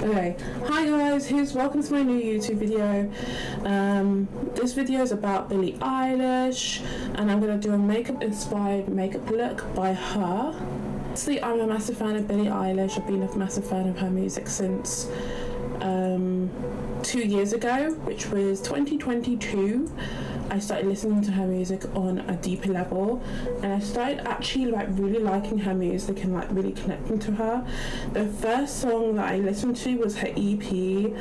Okay, hi guys, welcome to my new YouTube video. This video is about Billie Eilish, and I'm going to do a makeup inspired makeup look by her. Obviously, I'm a massive fan of Billie Eilish. I've been a massive fan of her music since 2 years ago, which was 2022. I started listening to her music on a deeper level, and I started actually really liking her music and really connecting to her. The first song that I listened to was her EP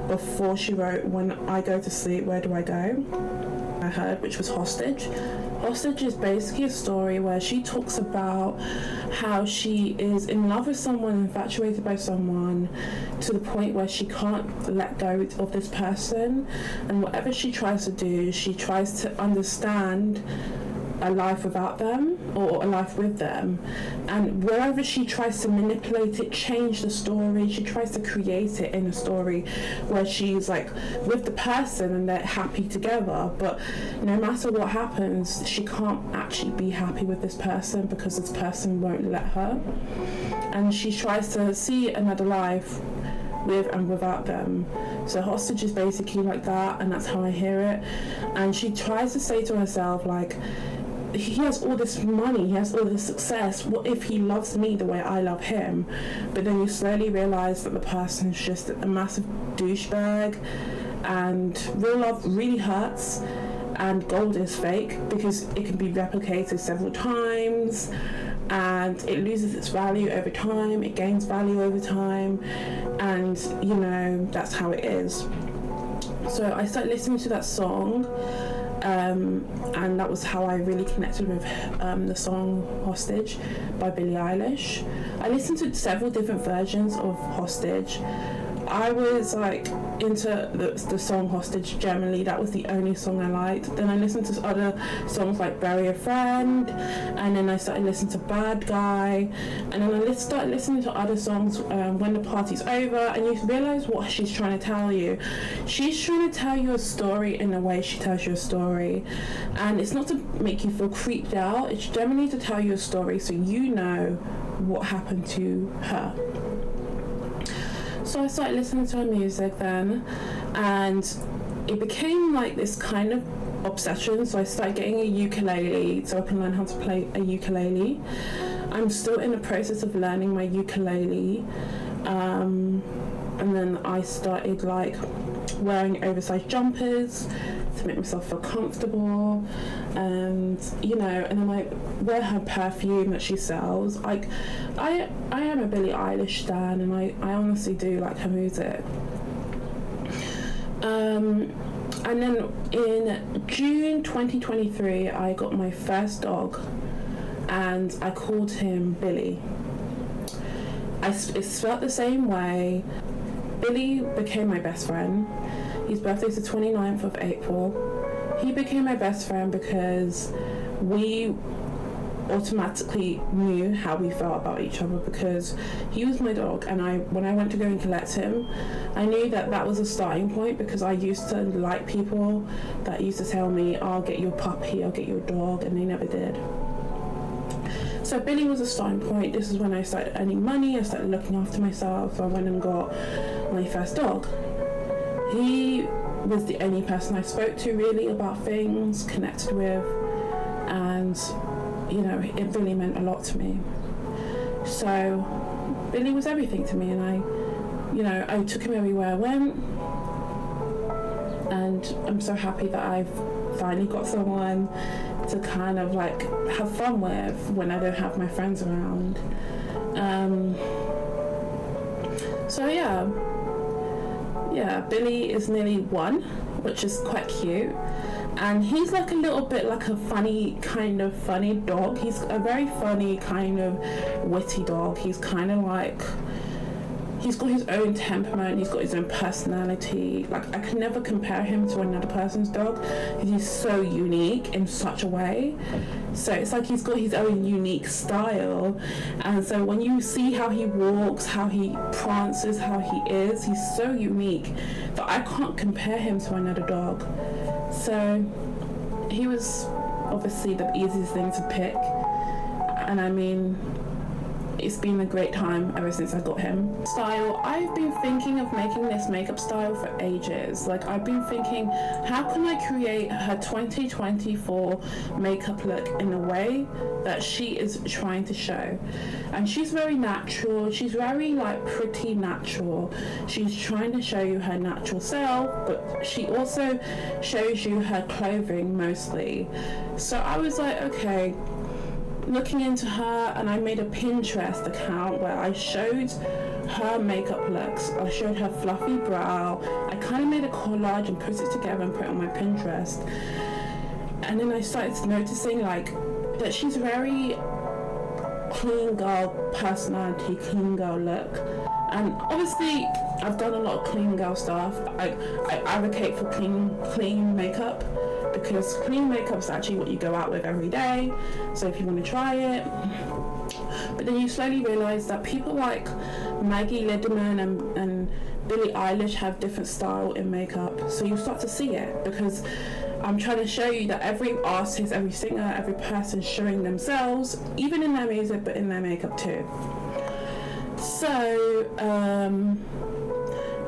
before she wrote When I Go to Sleep, Where Do I Go? I heard, which was Hostage. Hostage is basically a story where she talks about how she is in love with someone, infatuated by someone, to the point where she can't let go of this person, and whatever she tries to do, she tries to understand a life without them or a life with them, and wherever she tries to manipulate it, change the story, she tries to create it in a story where she's with the person and they're happy together, but no matter what happens, she can't actually be happy with this person because this person won't let her, and she tries to see another life with and without them. So Hostage is basically like that, and that's how I hear it. And she tries to say to herself, he has all this money, he has all this success, what if he loves me the way I love him? But then you slowly realize that the person's just a massive douchebag, and real love really hurts, and gold is fake because it can be replicated several times, and it loses its value over time, it gains value over time, and that's how it is. So I started listening to that song, and that was how I really connected with the song Hostage by Billie Eilish. I listened to several different versions of Hostage. I was into the song Hostage generally. That was the only song I liked. Then I listened to other songs like Bury a Friend, and then I started listening to Bad Guy, and then I started listening to other songs, When the Party's Over, and you realize what she's trying to tell you. She's trying to tell you a story in the way she tells you a story, and it's not to make you feel creeped out, it's generally to tell you a story so you know what happened to her. So I started listening to her music then, and it became this kind of obsession. So I started getting a ukulele so I can learn how to play a ukulele. I'm still in the process of learning my ukulele, and then I started wearing oversized jumpers to make myself feel comfortable, and and then I wear her perfume that she sells. I am a Billie Eilish stan, and I honestly do like her music. And then in June 2023 I got my first dog, and I called him Billy. It's spelled the same way. Billy became my best friend. His birthday is the 29th of April. He became my best friend because we automatically knew how we felt about each other, because he was my dog, and when I went to go and collect him, I knew that was a starting point, because I used to like people that used to tell me, I'll get your puppy, I'll get your dog, and they never did. So Billy was a starting point. This is when I started earning money, I started looking after myself, so I went and got my first dog. He was the only person I spoke to really about things, connected with, and it really meant a lot to me. So Billy was everything to me, and I took him everywhere I went, and I'm so happy that I've finally got someone to kind of have fun with when I don't have my friends around. So yeah, Billy is nearly 1, which is quite cute, and he's a little bit a funny dog. He's a very funny kind of witty dog. He's kind of he's got his own temperament, he's got his own personality. I could never compare him to another person's dog because he's so unique in such a way. So it's he's got his own unique style, and so when you see how he walks, how he prances, how he is, he's so unique that I can't compare him to another dog. So he was obviously the easiest thing to pick, and I mean, it's been a great time ever since I got him. Style, I've been thinking of making this makeup style for ages. Like, I've been thinking, how can I create her 2024 makeup look in a way that she is trying to show? And she's very natural, she's very like pretty natural. She's trying to show you her natural self, but she also shows you her clothing mostly. So I was like, okay, looking into her, and I made a Pinterest account where I showed her makeup looks. I showed her fluffy brow. I kind of made a collage and put it together and put it on my Pinterest. And then I started noticing like that she's very clean girl personality, clean girl look. And obviously I've done a lot of clean girl stuff. I advocate for clean makeup, because clean makeup is actually what you go out with every day. So if you want to try it, but then you slowly realize that people like Maggie Lideman and Billie Eilish have different style in makeup. So you start to see it, because I'm trying to show you that every artist, every singer, every person showing themselves, even in their music, but in their makeup too. So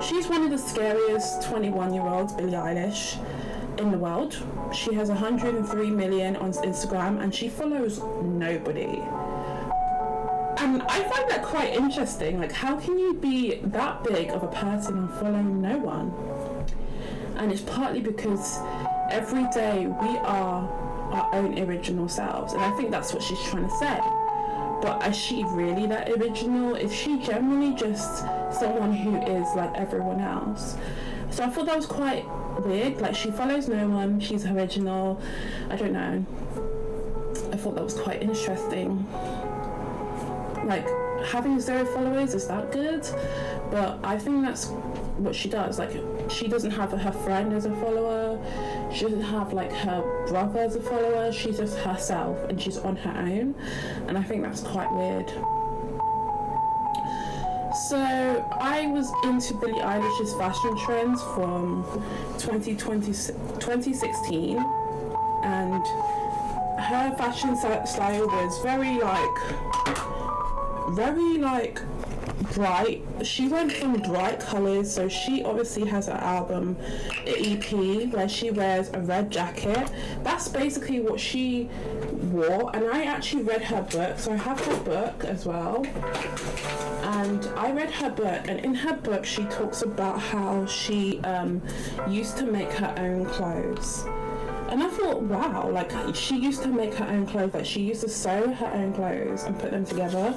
she's one of the scariest 21-year-olds, Billie Eilish, in the world. She has 103 million on Instagram and she follows nobody. And I find that quite interesting. Like, how can you be that big of a person and follow no one? And it's partly because every day we are our own original selves, and I think that's what she's trying to say. But is she really that original? Is she generally just someone who is like everyone else? So I thought that was quite weird. Like, she follows no one, she's original. I don't know. I thought that was quite interesting. Like, having 0 followers, is that good? But I think that's what she does. Like, she doesn't have her friend as a follower, she doesn't have like her brother as a follower, she's just herself and she's on her own, and I think that's quite weird. So I was into Billie Eilish's fashion trends from 2016, and her fashion style was very bright. She went from bright colours, so she obviously has an album, an EP, where she wears a red jacket. That's basically what she wore, and I actually read her book, so I have her book as well. And I read her book, and in her book she talks about how she used to make her own clothes. And I thought, wow, like, she used to make her own clothes, like she used to sew her own clothes and put them together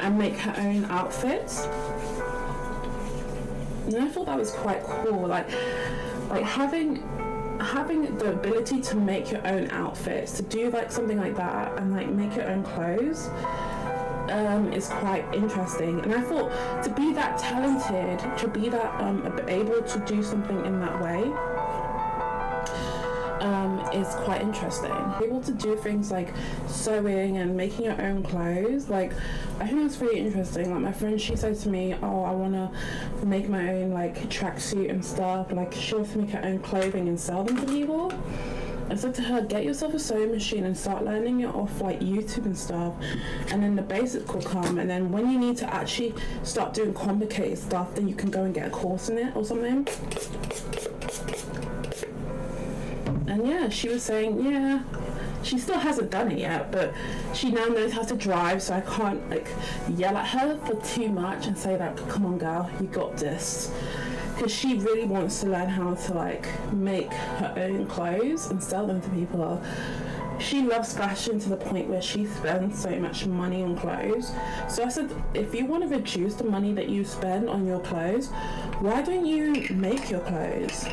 and make her own outfits. And I thought that was quite cool, like having the ability to make your own outfits, to do like something like that and like make your own clothes, is quite interesting. And I thought, to be that talented, to be that able to do something in that way, is quite interesting. Able to do things like sewing and making your own clothes, like, I think that's really interesting. Like, my friend, she said to me, oh, I want to make my own like tracksuit and stuff. Like, she wants to make her own clothing and sell them to people. I said to her, get yourself a sewing machine and start learning it off like YouTube and stuff, and then the basics will come, and then when you need to actually start doing complicated stuff, then you can go and get a course in it or something. And yeah, she was saying, yeah, she still hasn't done it yet, but she now knows how to drive, so I can't like yell at her for too much and say like, come on girl, you got this. Because she really wants to learn how to like make her own clothes and sell them to people. She loves fashion to the point where she spends so much money on clothes. So I said, if you want to reduce the money that you spend on your clothes, why don't you make your clothes?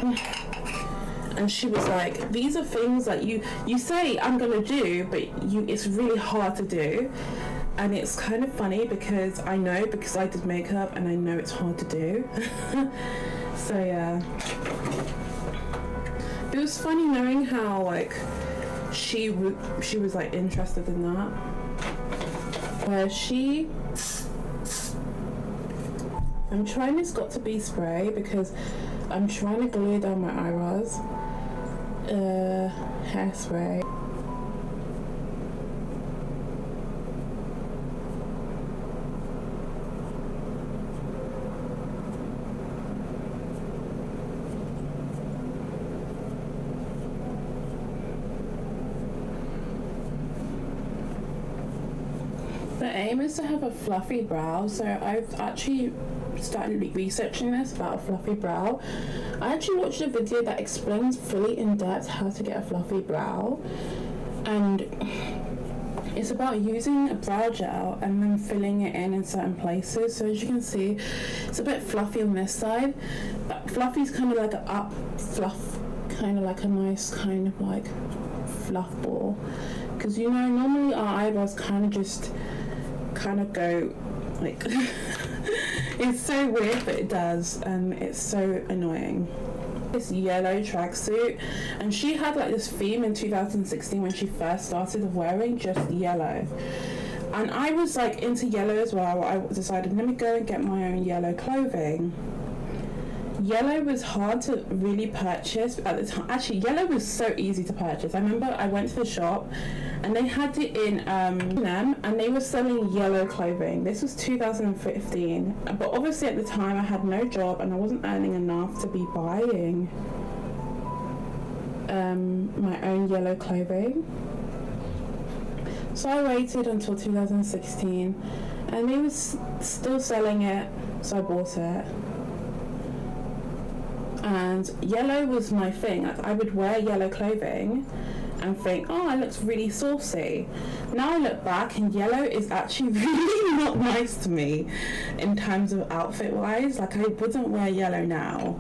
And she was like, these are things that you say I'm gonna do, but it's really hard to do. And it's kind of funny because I know, because I did makeup and I know it's hard to do. So yeah, it was funny knowing how like she was like interested in that. Where I'm trying this Got To Be spray because I'm trying to glue down my eyebrows. Hairspray. aim is to have a fluffy brow, so I've actually started researching this about a fluffy brow. I actually watched a video that explains fully in depth how to get a fluffy brow, and it's about using a brow gel and then filling it in certain places. So as you can see, it's a bit fluffy on this side, but fluffy is kind of like an up fluff, kind of like a nice kind of like fluff ball, because you know normally our eyebrows kind of go like it's so weird, but it does, and it's so annoying. This yellow tracksuit, and she had like this theme in 2016 when she first started wearing just yellow, and I was like into yellow as well. I decided, let me go and get my own yellow clothing. Yellow was hard to really purchase at the time. Actually, yellow was so easy to purchase. I remember I went to the shop and they had it in them, and they were selling yellow clothing. This was 2015, but obviously at the time I had no job and I wasn't earning enough to be buying my own yellow clothing. So I waited until 2016 and they were still selling it, so I bought it. And yellow was my thing. Like, I would wear yellow clothing and think, oh, it looks really saucy. Now I look back and yellow is actually really not nice to me in terms of outfit wise. Like, I wouldn't wear yellow now.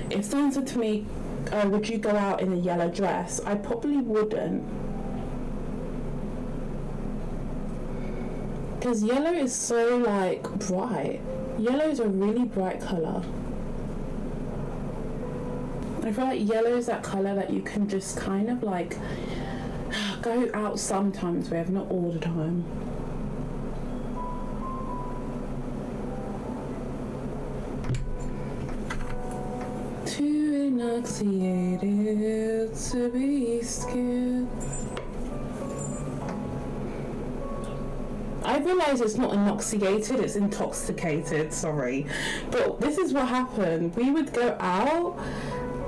If someone said to me, oh, would you go out in a yellow dress, I probably wouldn't, because yellow is so like bright. Yellow is a really bright colour. I feel like yellow is that colour that you can just kind of like go out sometimes with, not all the time. Too intoxicated to be scared. I realise it's not intoxicated, it's intoxicated, sorry. But this is what happened. We would go out,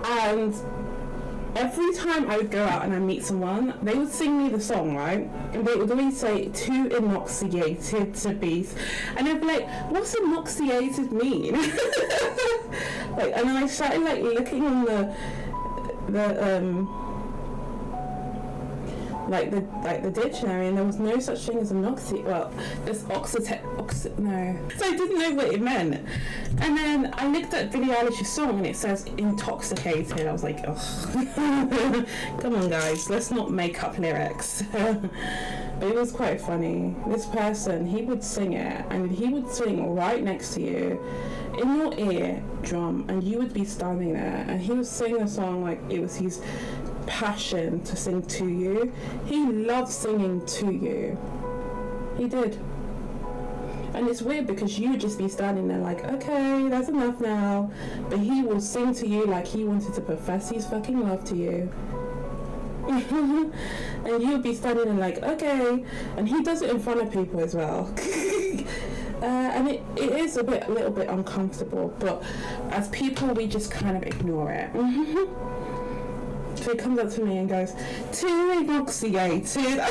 and every time I would go out and I meet someone, they would sing me the song, right? And they would always say, too intoxicated to be. And I'd be like, what's intoxicated mean? Like, and then I started like looking on the dictionary, and there was no such thing as no. So I didn't know what it meant. And then I looked at Billie Eilish's song and it says intoxicated. I was like, oh, come on guys, let's not make up lyrics. But it was quite funny. This person, he would sing it, and he would sing right next to you in your ear drum, and you would be standing there, and he was singing a song like it was his passion to sing to you. He loved singing to you. He did. And it's weird because you would just be standing there like, okay, that's enough now. But he will sing to you like he wanted to profess his fucking love to you. And you would be standing there like, okay. And he does it in front of people as well. And it is a little bit uncomfortable, but as people we just kind of ignore it. So he comes up to me and goes, too intoxicated.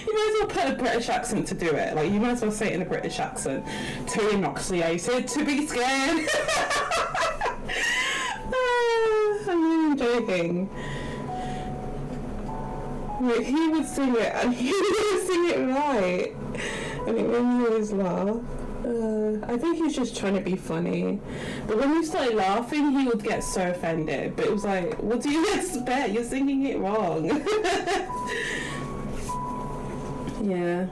You might as well put a British accent to do it. Like, you might as well say it in a British accent. Too intoxicated to be scared. I'm really joking. Like, he would sing it, and he would sing it right. And it made me always laugh. I think he's just trying to be funny. But when we started laughing, he would get so offended. But it was like, what do you expect? You're singing it wrong. Yeah.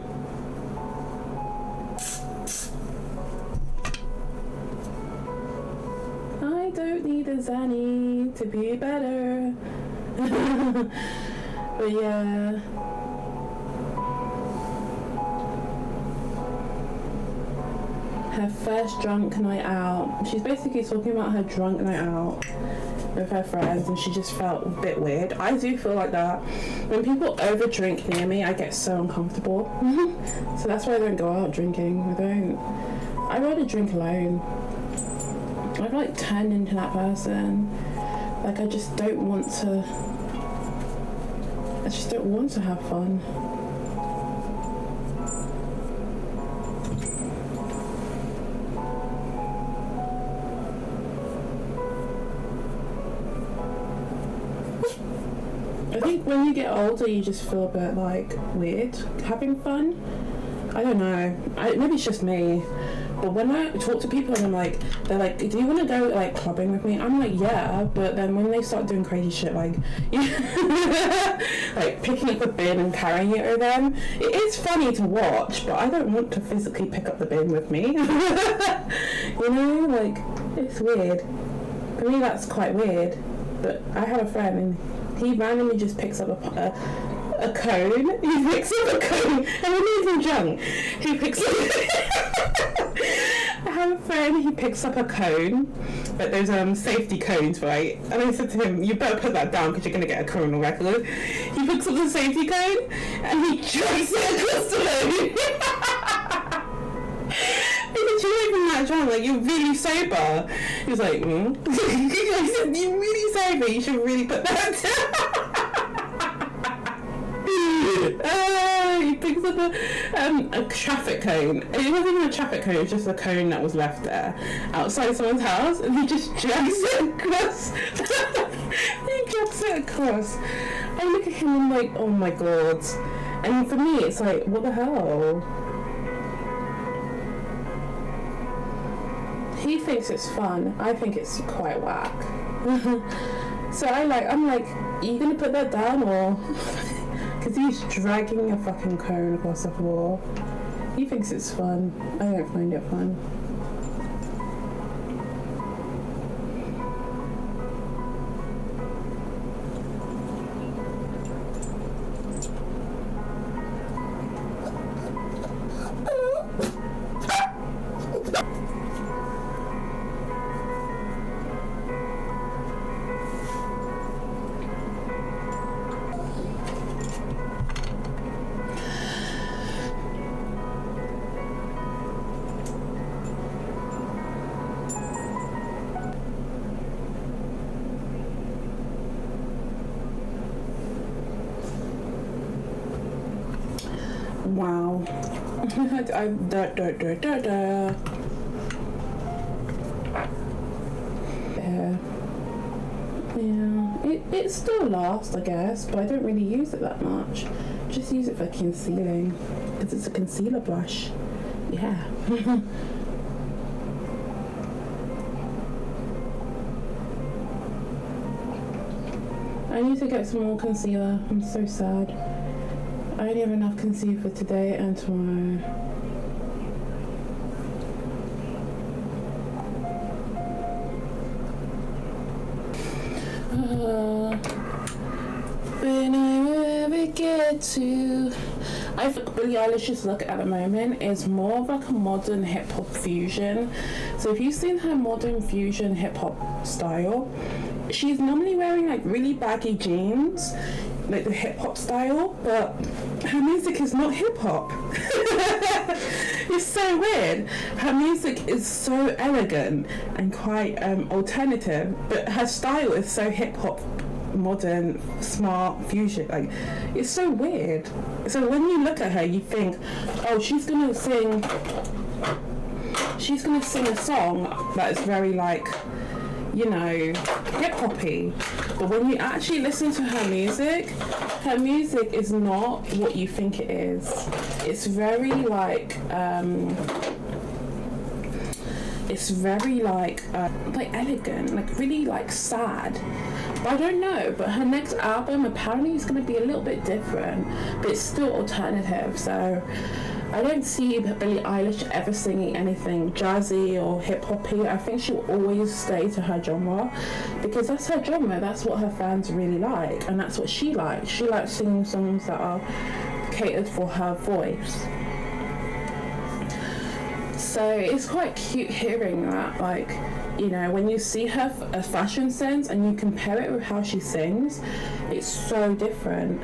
I don't need a Zanny to be better. But yeah. Her first drunk night out. She's basically talking about her drunk night out with her friends, and she just felt a bit weird. I do feel like that. When people over drink near me, I get so uncomfortable. So that's why I don't go out drinking. I'd rather drink alone. I've like turned into that person. Like, I just don't want to have fun. think when you get older, you just feel a bit like weird having fun. I don't know. Maybe it's just me. But when I talk to people and I'm like, they're like, do you want to go like clubbing with me? I'm like, yeah. But then when they start doing crazy shit like, like picking up a bin and carrying it with them, it is funny to watch. But I don't want to physically pick up the bin with me. You know, like it's weird. For me, that's quite weird. But I have a friend and he randomly just picks up a cone. He picks up a cone, and when he's in drunk, he picks up. I have a friend. He picks up a cone, but there's safety cones, right? And I said to him, "You better put that down because you're gonna get a criminal record." He picks up the safety cone and he drags it across the road. Because you're even that drunk, like you're really sober. He's like, I said, "You're really sober. You should really put that down." He picks up a traffic cone. It wasn't even a traffic cone, it was just a cone that was left there outside someone's house, and he just drags it across. He drags it across. I look at him and I'm like, oh my god. And for me, it's like, what the hell? He thinks it's fun. I think it's quite whack. So I'm like, are you gonna put that down or? Because he's dragging a fucking cone across the floor. He thinks it's fun. I don't find it fun. Wow. Yeah. It still lasts, I guess, but I don't really use it that much. Just use it for concealing, because it's a concealer brush. Yeah. I need to get some more concealer. I'm so sad. I only have enough concealer for today and tomorrow. When I ever get to... I think Billie Eilish's look at the moment is more of like a modern hip-hop fusion. So if you've seen her modern fusion hip-hop style, she's normally wearing like really baggy jeans, like the hip-hop style, but her music is not hip-hop. It's so weird. Her music is so elegant and quite alternative, but her style is so hip-hop, modern, smart fusion. Like, it's so weird. So when you look at her, you think, oh, she's gonna sing a song that is very like, you know, hip-hoppy. But when you actually listen to her music is not what you think it is. It's very like elegant, like really like sad. But I don't know, but her next album apparently is going to be a little bit different, but it's still alternative. So I don't see Billie Eilish ever singing anything jazzy or hip-hoppy. I think she'll always stay to her genre, because that's her genre, that's what her fans really like, and that's what she likes. She likes singing songs that are catered for her voice. So it's quite cute hearing that, like, you know, when you see her fashion sense and you compare it with how she sings, it's so different.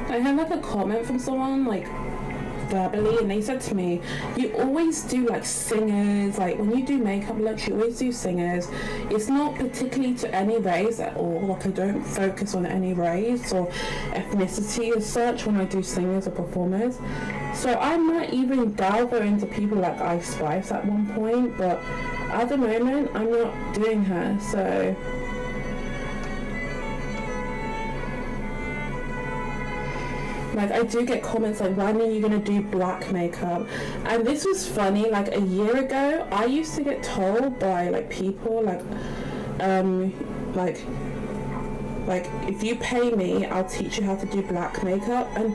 I had like a comment from someone like verbally, and they said to me, you always do like singers, like when you do makeup looks, you always do singers. It's not particularly to any race at all, like I don't focus on any race or ethnicity as such when I do singers or performers. So I might even delve into people like Ice Spice at one point, but at the moment I'm not doing her. So like I do get comments like, when are you gonna do black makeup? And this was funny, like a year ago I used to get told by like people like if you pay me, I'll teach you how to do black makeup. And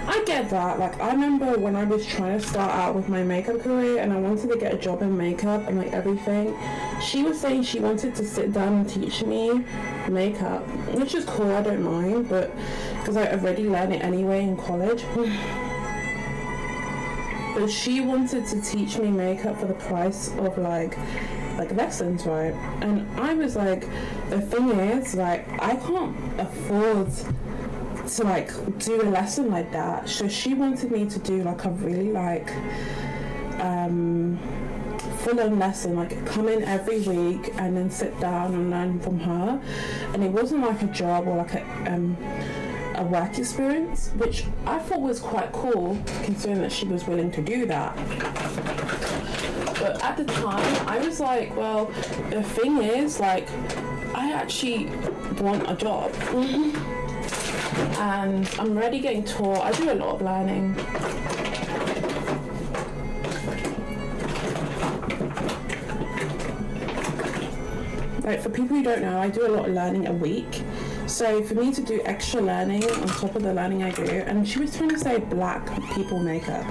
I get that. Like I remember when I was trying to start out with my makeup career and I wanted to get a job in makeup and like everything, she was saying she wanted to sit down and teach me makeup, which is cool, I don't mind, but because I already learned it anyway in college. But she wanted to teach me makeup for the price of like lessons, right? And I was like, the thing is, like, I can't afford to like do a lesson like that. So she wanted me to do like a really like full-on lesson, like come in every week and then sit down and learn from her. And it wasn't like a job or like a work experience, which I thought was quite cool considering that she was willing to do that. But at the time I was like, well, the thing is, like, I actually want a job and I'm already getting taught. I do a lot of learning. Like for people who don't know, I do a lot of learning a week. So for me to do extra learning on top of the learning I do, and she was trying to say black people makeup.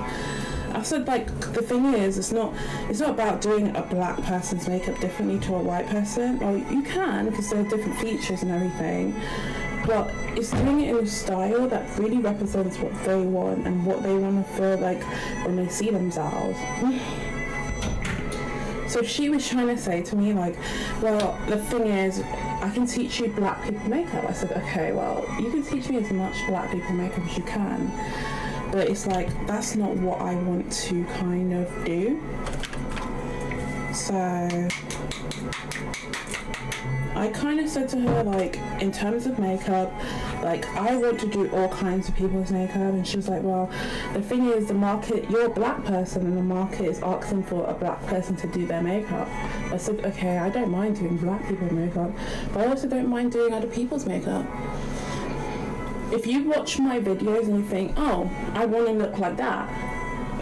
I said, like, the thing is, it's not about doing a black person's makeup differently to a white person. Well, you can, because there are different features and everything, but it's doing it in a style that really represents what they want and what they want to feel like when they see themselves. So she was trying to say to me, like, well, the thing is, I can teach you black people makeup. I said, okay, well, you can teach me as much black people makeup as you can, but it's like, that's not what I want to kind of do. So I kind of said to her, like, in terms of makeup, like, I want to do all kinds of people's makeup. And she was like, well, the thing is, the market, you're a black person and the market is asking for a black person to do their makeup. I said, okay, I don't mind doing black people's makeup, but I also don't mind doing other people's makeup. If you watch my videos and you think, oh, I want to look like that,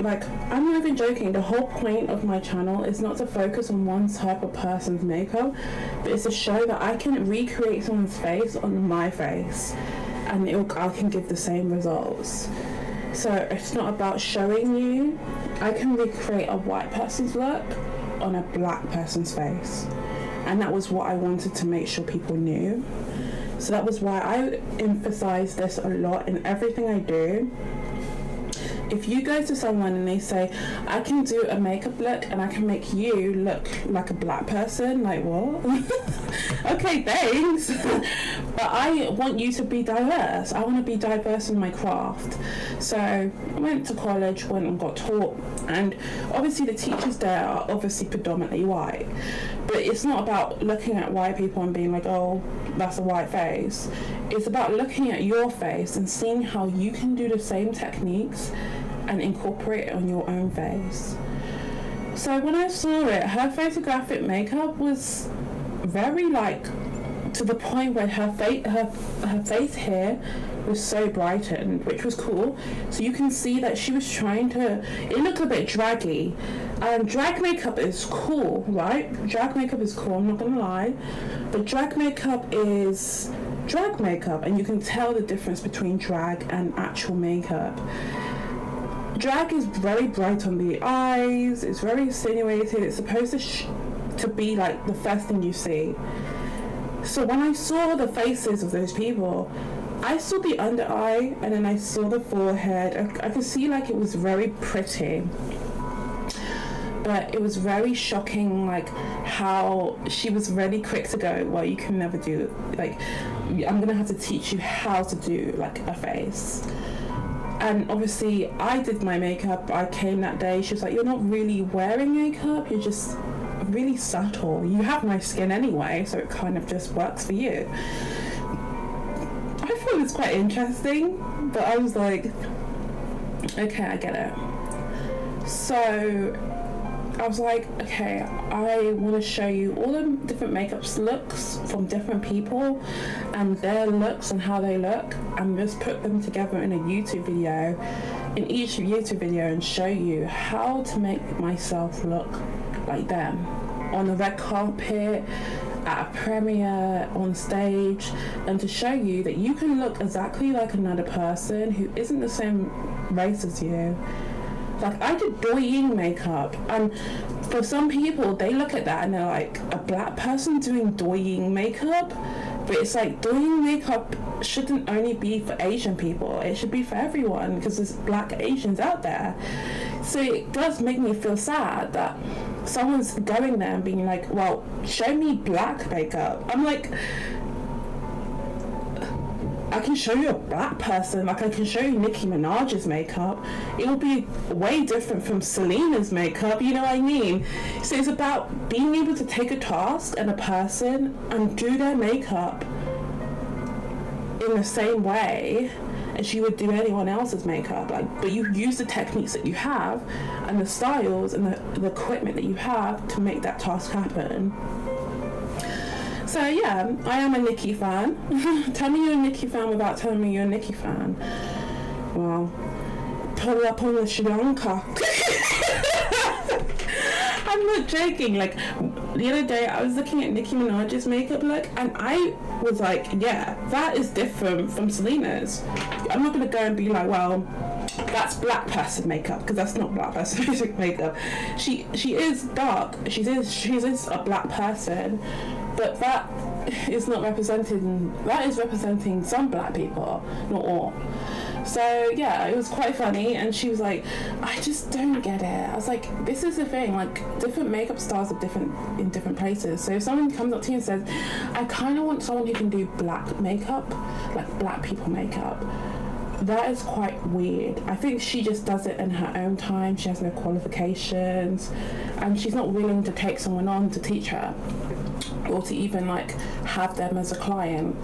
like, I'm not even joking, the whole point of my channel is not to focus on one type of person's makeup, but it's to show that I can recreate someone's face on my face and I can give the same results. So it's not about showing you. I can recreate a white person's look on a black person's face, and that was what I wanted to make sure people knew. So that was why I emphasize this a lot in everything I do. If you go to someone and they say, I can do a makeup look and I can make you look like a black person, like, what? Okay, thanks. But I want you to be diverse. I want to be diverse in my craft. So I went to college, went and got taught, and obviously the teachers there are obviously predominantly white. But it's not about looking at white people and being like, oh, that's a white face. It's about looking at your face and seeing how you can do the same techniques and incorporate it on your own face. So when I saw it, her photographic makeup was very, like, to the point where her face hair was so brightened, which was cool. So you can see that she was trying to, it looked a bit draggy. Drag makeup is cool, right? Drag makeup is cool, I'm not gonna lie. But drag makeup is drag makeup, and you can tell the difference between drag and actual makeup. Drag is very bright on the eyes, it's very insinuated, it's supposed to be like the first thing you see. So when I saw the faces of those people, I saw the under eye and then I saw the forehead. I could see like it was very pretty. But it was very shocking, like how she was really quick to go, well, you can never do, like, I'm gonna have to teach you how to do like a face. And obviously I did my makeup. I came that day, she was like, you're not really wearing makeup, you're just really subtle, you have nice skin anyway, so it kind of just works for you. I thought it was quite interesting, but I was like, okay, I get it. So I was like, okay, I want to show you all the different makeup looks from different people and their looks and how they look, and just put them together in a YouTube video, in each YouTube video, and show you how to make myself look like them on the red carpet, at a premiere, on stage, and to show you that you can look exactly like another person who isn't the same race as you. Like, I did doying makeup, and for some people, they look at that and they're like, a black person doing doying makeup? But it's like, doying makeup shouldn't only be for Asian people, it should be for everyone, because there's black Asians out there. So it does make me feel sad that someone's going there and being like, well, show me black makeup. I'm like, I can show you a black person, like I can show you Nicki Minaj's makeup. It will be way different from Selena's makeup, you know what I mean? So it's about being able to take a task and a person and do their makeup in the same way as you would do anyone else's makeup. Like, but you use the techniques that you have and the styles and the equipment that you have to make that task happen. So yeah, I am a Nicki fan. Tell me you're a Nicki fan without telling me you're a Nicki fan. Well, pull up on the Sri Lanka. I'm not joking. Like, the other day I was looking at Nicki Minaj's makeup look and I was like, yeah, that is different from Selena's. I'm not gonna go and be like, well, that's black person makeup, because that's not black person makeup. She is dark. She is a black person, but that is not representing. That is representing some black people, not all. So yeah, it was quite funny, and she was like, I just don't get it. I was like, this is the thing, like, different makeup styles are different in different places. So if someone comes up to you and says, I kind of want someone who can do black makeup, like black people makeup, that is quite weird. I think she just does it in her own time. She has no qualifications, and she's not willing to take someone on to teach her, or to even like have them as a client.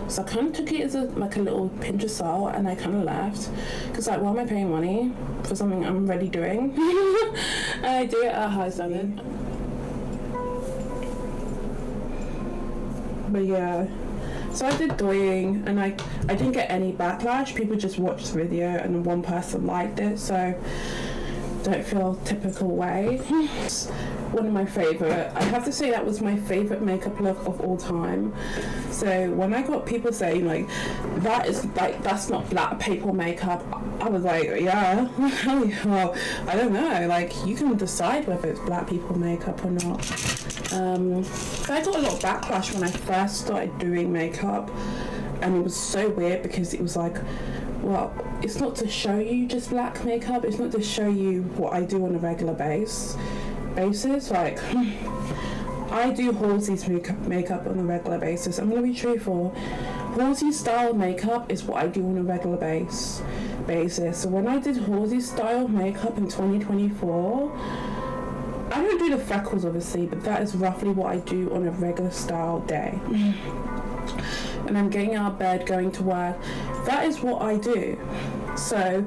So I kind of took it as a little pinch of salt, and I kind of left, because like, why am I paying money for something I'm already doing? And I do it at a high standard. But yeah, so I did doing, and I didn't get any backlash. People just watched the video and one person liked it, so don't feel typical way. One of my favourite, I have to say that was my favourite makeup look of all time. So when I got people saying like, that's not black people makeup, I was like, yeah, well, I don't know, like, you can decide whether it's black people makeup or not. So I got a lot of backlash when I first started doing makeup, and it was so weird because it was like, well, it's not to show you just black makeup, it's not to show you what I do on a regular basis. Like, I do Halsey's makeup on a regular basis. I'm gonna be truthful. Halsey style makeup is what I do on a regular basis. So when I did Halsey style makeup in 2024, I don't do the freckles obviously, but that is roughly what I do on a regular style day. And I'm getting out of bed, going to work. That is what I do. So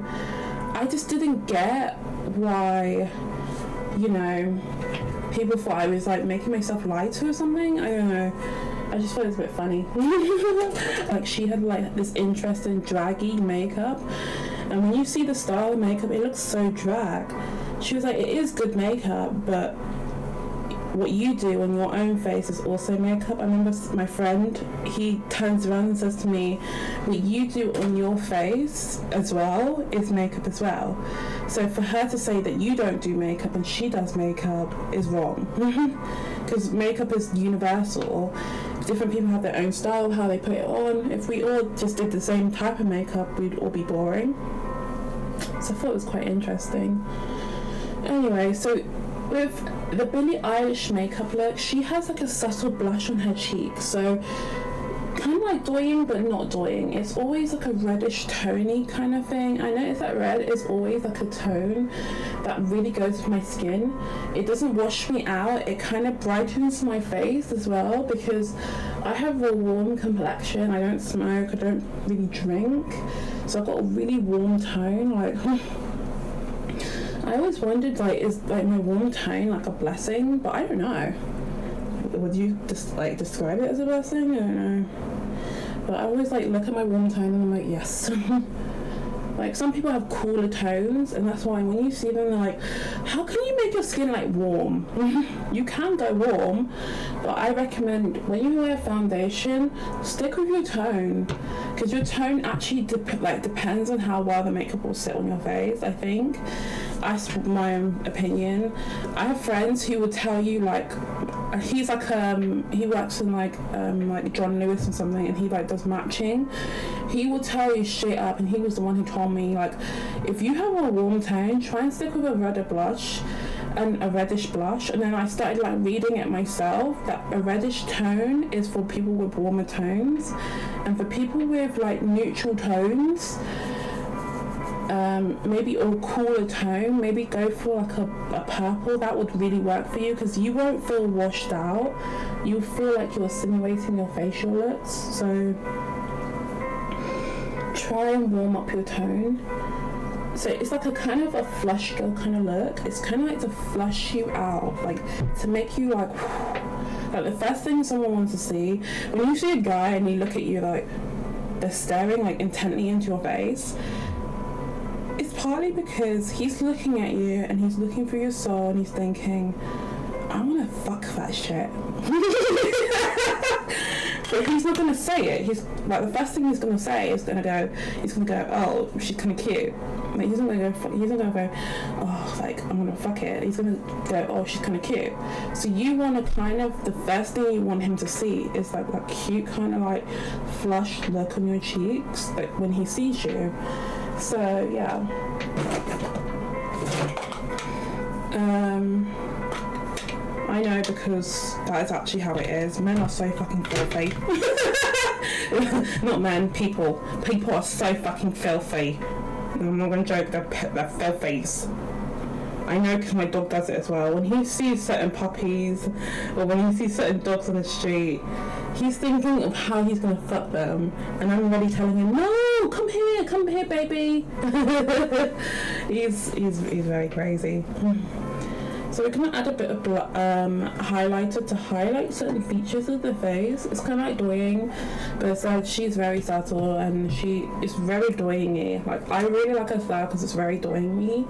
I just didn't get why, you know, people thought I was like making myself lighter or something. I don't know. I just thought it was a bit funny. Like, she had like this interest in draggy makeup, and when you see the style of makeup, it looks so drag. She was like, it is good makeup, but what you do on your own face is also makeup. I remember my friend, he turns around and says to me, what you do on your face as well is makeup as well. So for her to say that you don't do makeup and she does makeup is wrong. Because makeup is universal. Different people have their own style, how they put it on. If we all just did the same type of makeup, we'd all be boring. So I thought it was quite interesting. Anyway, so with the Billie Eilish makeup look, she has like a subtle blush on her cheek, so kind of like doying but not doying. It's always like a reddish tony kind of thing. I notice that red is always like a tone that really goes with my skin. It doesn't wash me out, it kind of brightens my face as well, because I have a warm complexion. I don't smoke, I don't really drink, so I've got a really warm tone. Like I always wondered, like, is like my warm tone like a blessing? But I don't know. Would you just like describe it as a blessing? I don't know. But I always like look at my warm tone and I'm like, yes. Like some people have cooler tones, and that's why when you see them, they're like, how can you make your skin like warm? You can go warm, but I recommend when you wear foundation, stick with your tone, because your tone actually depends on how well the makeup will sit on your face. I think that's my own opinion. I have friends who will tell you, like, he's like he works in like John Lewis or something, and he like does matching. He will tell you straight up, and he was the one who told me, like, if you have a warm tone, try and stick with a redder blush and a reddish blush. And then I started like reading it myself, that a reddish tone is for people with warmer tones, and for people with like neutral tones, maybe a cooler tone, maybe go for like a purple. That would really work for you, because you won't feel washed out, you feel like you're simulating your facial looks. So try and warm up your tone. So it's like a kind of a flush girl kind of look. It's kind of like to flush you out, like to make you like the first thing someone wants to see when you see a guy and you look at you, like they're staring like intently into your face. It's partly because he's looking at you and he's looking through your soul and he's thinking, I want to fuck that shit. But he's not going to say it. He's like, the first thing he's going to say is going to go, oh, she's kind of cute. Like, he's not going to go, oh, like, I'm going to fuck it. He's going to go, oh, she's kind of cute. So you want to kind of, the first thing you want him to see is like that cute kind of like flushed look on your cheeks, like when he sees you. So yeah. I know, because that is actually how it is. Men are so fucking filthy. Not men, people. People are so fucking filthy. I'm not gonna joke, they're filthies. I know, because my dog does it as well. When he sees certain puppies, or when he sees certain dogs on the street, he's thinking of how he's gonna fuck them, and I'm already telling him, no, come here, baby. He's very crazy. So we're going to add a bit of highlighter to highlight certain features of the face. It's kind of like doying, but it's like she's very subtle and she is very doying-y. Like, I really like her style because it's very doying-y.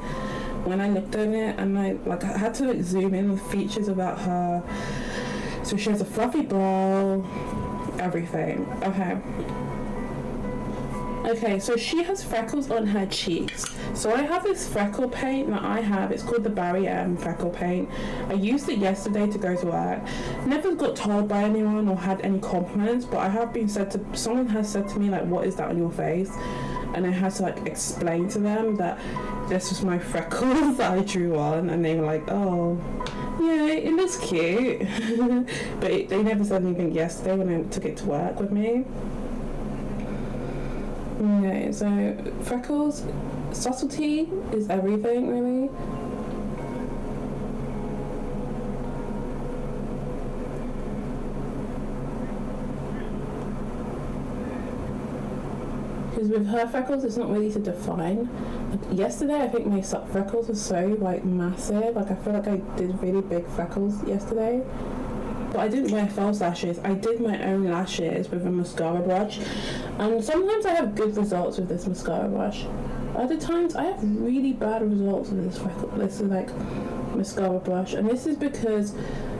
When I looked at it, and I had to like zoom in the features about her. So she has a fluffy brow, everything. Okay, so she has freckles on her cheeks. So I have this freckle paint that I have. It's called the Barry M freckle paint. I used it yesterday to go to work. Never got told by anyone or had any compliments, but I have been someone has said to me, like, what is that on your face? And I had to like explain to them that this was my freckles that I drew on, and they were like, oh, yeah, it looks cute. But they never said anything yesterday when I took it to work with me. Okay, so freckles, subtlety is everything, really. Because with her freckles, it's not really to define. Like, yesterday, I think my freckles were so like massive. Like, I feel like I did really big freckles yesterday. But I didn't wear false lashes. I did my own lashes with a mascara brush, and sometimes I have good results with this mascara brush. Other times I have really bad results with this like mascara brush, and this is because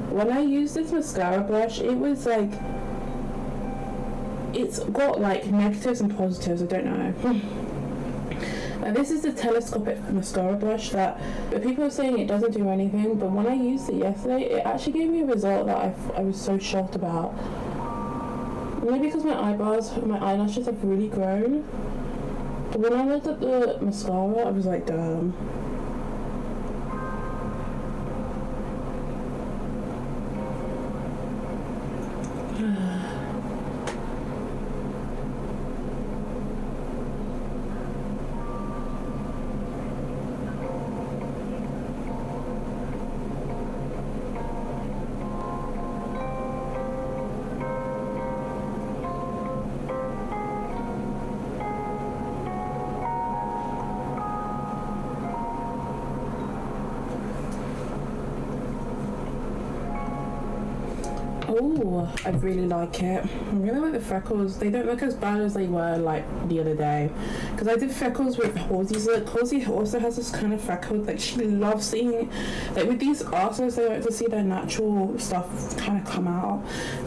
when I used this mascara brush, it was like, it's got like negatives and positives. I don't know. And this is the telescopic mascara brush that, but people are saying it doesn't do anything, but when I used it yesterday, it actually gave me a result that I was so shocked about. Maybe because my eyelashes have really grown, but when I looked at the mascara, I was like, damn. Oh, I really like it. I really like the freckles. They don't look as bad as they were like the other day. Because I did freckles with Halsey's look. Halsey also has this kind of freckles. Like she loves seeing, like with these artists, they like to see their natural stuff kind of come out.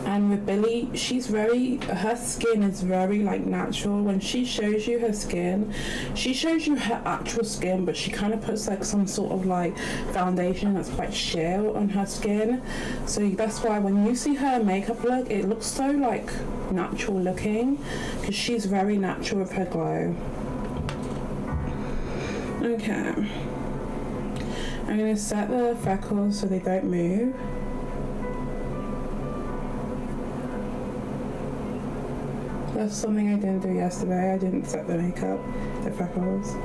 And with Billie, her skin is very like natural. When she shows you her skin, she shows you her actual skin, but she kind of puts like some sort of like foundation that's quite sheer on her skin. So that's why when you see her makeup look, it looks so like natural looking, because she's very natural with her glow. Okay, I'm gonna set the freckles so they don't move. That's something I didn't do yesterday. I didn't set the makeup, the freckles.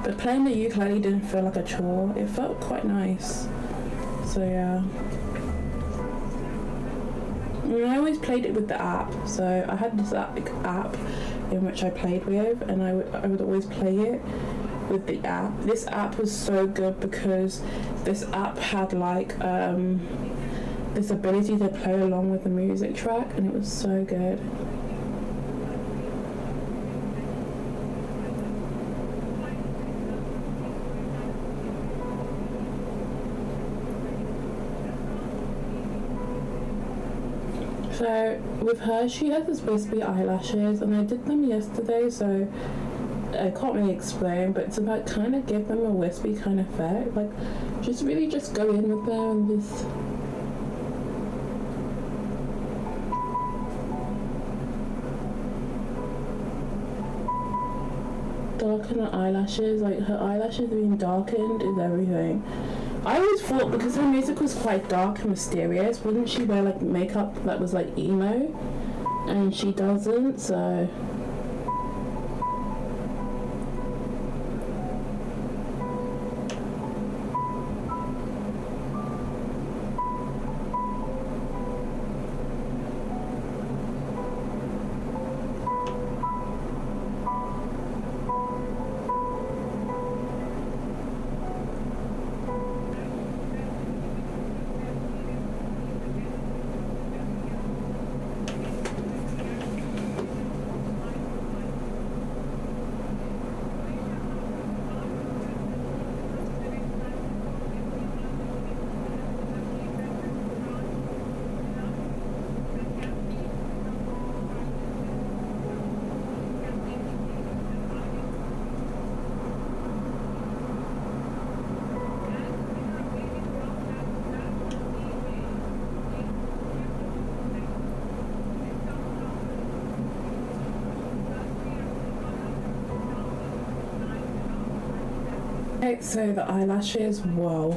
But playing the ukulele didn't feel like a chore. It felt quite nice. So yeah. I always played it with the app. So I had this app in which I played with, and I would always play it with the app. This app was so good because this app had like this ability to play along with the music track, and it was so good. So with her, she has this wispy eyelashes, and I did them yesterday, so I can't really explain, but to like kind of give them a wispy kind of effect, like just really just go in with them and just darken her eyelashes. Like her eyelashes being darkened is everything. I always thought because her music was quite dark and mysterious, wouldn't she wear like makeup that was like emo? And she doesn't, so. Okay, so the eyelashes, whoa.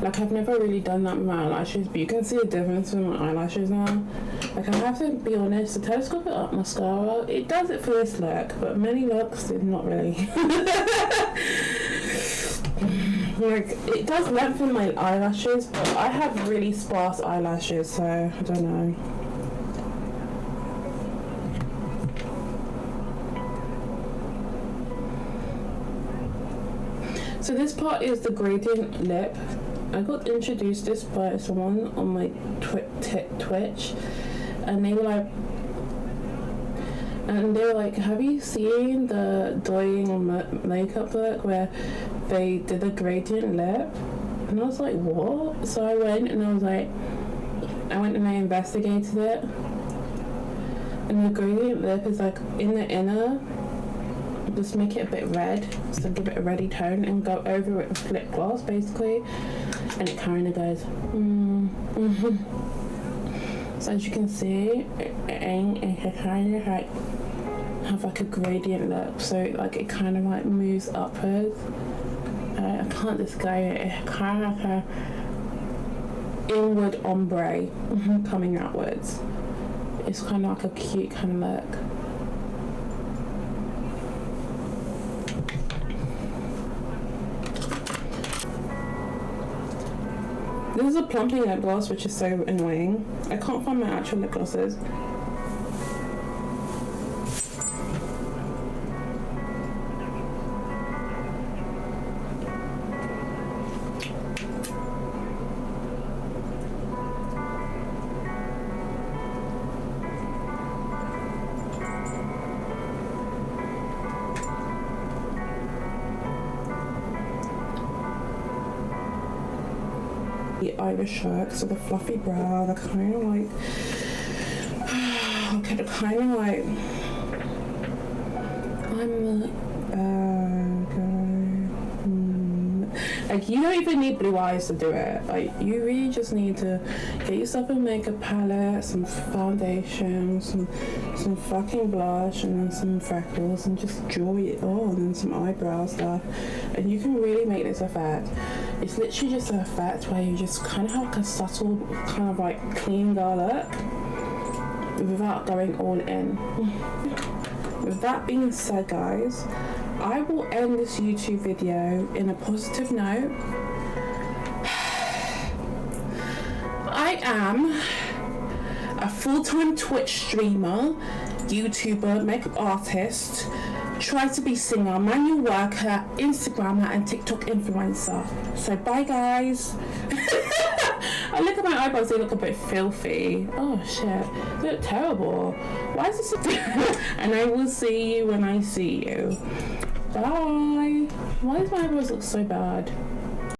Like I've never really done that with my eyelashes, but you can see a difference in my eyelashes now. Like I have to be honest, the telescopic up mascara, it does it for this look, but many looks did not really. Like it does lengthen my eyelashes, but I have really sparse eyelashes, so I don't know. So this part is the gradient lip. I got introduced this by someone on my Twitch, and they were like, have you seen the Doing on Makeup look where they did a gradient lip? And I was like, what? So I went and I investigated it, and the gradient lip is like in the inner. Just make it a bit red, so give it a reddy tone, and go over it with lip gloss basically, and it kind of goes. So as you can see, it kind of like have like a gradient lip, so like it kind of like moves upwards. I can't describe it. It's kind of like a inward ombre coming outwards. It's kind of like a cute kind of look. This is a plumping lip gloss, which is so annoying. I can't find my actual lip glosses. The Irish shirt, so the fluffy brow, the kind of like, okay, the kind of like, I'm the bad guy. Like, you don't even need blue eyes to do it. Like, you really just need to get yourself a makeup palette, some foundation, some fucking blush, and then some freckles, and just draw it on, and some eyebrow stuff, and you can really make this effect. It's literally just an effect where you just kind of have like a subtle, kind of like clean girl look without going all in. With that being said, guys, I will end this YouTube video in a positive note. I am a full-time Twitch streamer, YouTuber, makeup artist, try to be singer, manual worker, Instagrammer, and TikTok influencer. So bye, guys. I look at my eyebrows, they look a bit filthy. Oh shit, they look terrible. Why is this and I will see you when I see you. Bye. Why does my eyebrows look so bad?